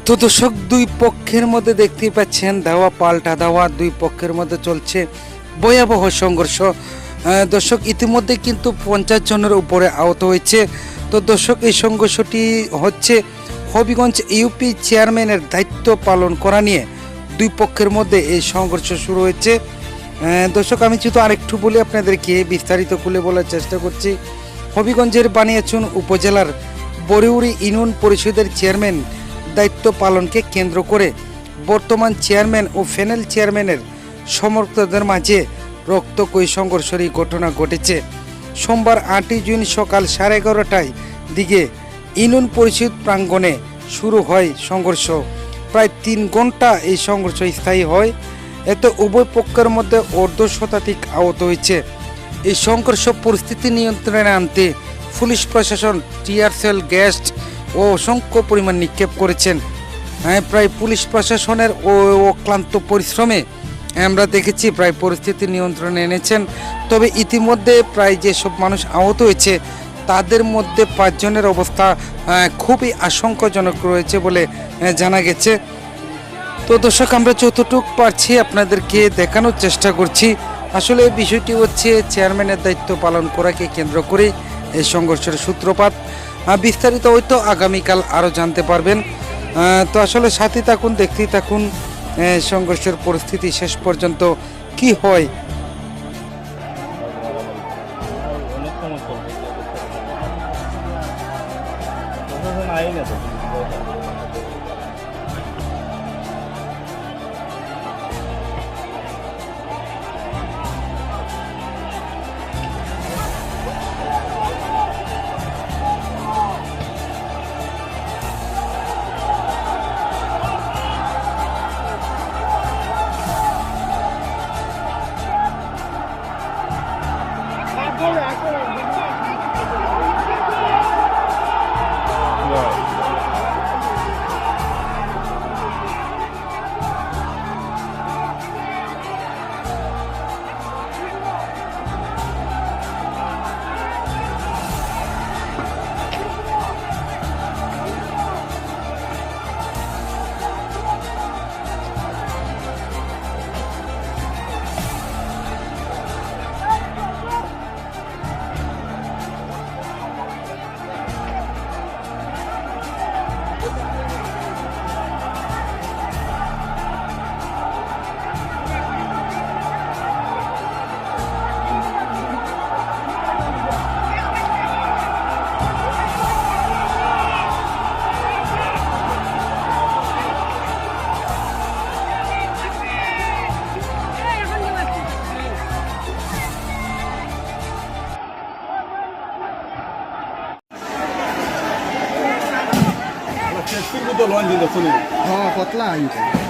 তো দর্শক, দুই পক্ষের মধ্যে দেখতেই পাচ্ছেন ধাওয়া পাল্টা ধাওয়া, দুই পক্ষের মধ্যে চলছে ভয়াবহ সংঘর্ষ। দর্শক, ইতিমধ্যে কিন্তু 50 জনের উপরে আহত হয়েছে। তো দর্শক, এই সংঘর্ষটি হচ্ছে হবিগঞ্জ ইউপি চেয়ারম্যানের দায়িত্ব পালন করা নিয়ে দুই পক্ষের মধ্যে এই সংঘর্ষ শুরু হয়েছে। দর্শক, আমি যেহেতু আরেকটু বলে আপনাদেরকে বিস্তারিত খুলে বলার চেষ্টা করছি। হবিগঞ্জের বানিয়াচুন উপজেলার বরিউরি ইউনিয়ন পরিষদের চেয়ারম্যান দায়িত্ব পালনকে কেন্দ্র করে বর্তমান চেয়ারম্যান ও প্যানেল চেয়ারম্যানের সমর্থকদের মাঝে রক্তক্ষয়ী সংঘর্ষের ঘটনা ঘটেছে। সোমবার 8 জুন সকাল 11:30টায় দিকে ইউনিয়ন পরিষদ প্রাঙ্গণে শুরু হয় সংঘর্ষ। প্রায় 3 ঘন্টা এই সংঘর্ষ স্থায়ী হয়। এতে উভয় পক্ষের মধ্যে অর্ধশতাধিক আহত হয়েছে। এই সংঘর্ষ পরিস্থিতি নিয়ন্ত্রণে আনতে পুলিশ প্রশাসন টিয়ার সেল, গ্যাস ও অসংখ্য পরিমাণ নিক্ষেপ করেছেন। প্রায় পুলিশ প্রশাসনের অক্লান্ত পরিশ্রমে আমরা দেখেছি প্রায় পরিস্থিতি নিয়ন্ত্রণে এনেছেন। তবে ইতিমধ্যে প্রায় যেসব মানুষ আহত হয়েছে তাদের মধ্যে 5 জনের অবস্থা খুবই আশঙ্কাজনক রয়েছে বলে জানা গেছে। তো দর্শক, আমরা যতটুকু পারছি আপনাদেরকে দেখানোর চেষ্টা করছি। আসলে বিষয়টি হচ্ছে চেয়ারম্যানের দায়িত্ব পালন করাকে কেন্দ্র করে এই সংঘর্ষের সূত্রপাত। বিস্তারিত হয়তো আগামীকাল আরও জানতে পারবেন। তো আসলে সাথে থাকুন, দেখতেই থাকুন সংঘর্ষের পরিস্থিতি শেষ পর্যন্ত কি হয়। हाँ पतला आई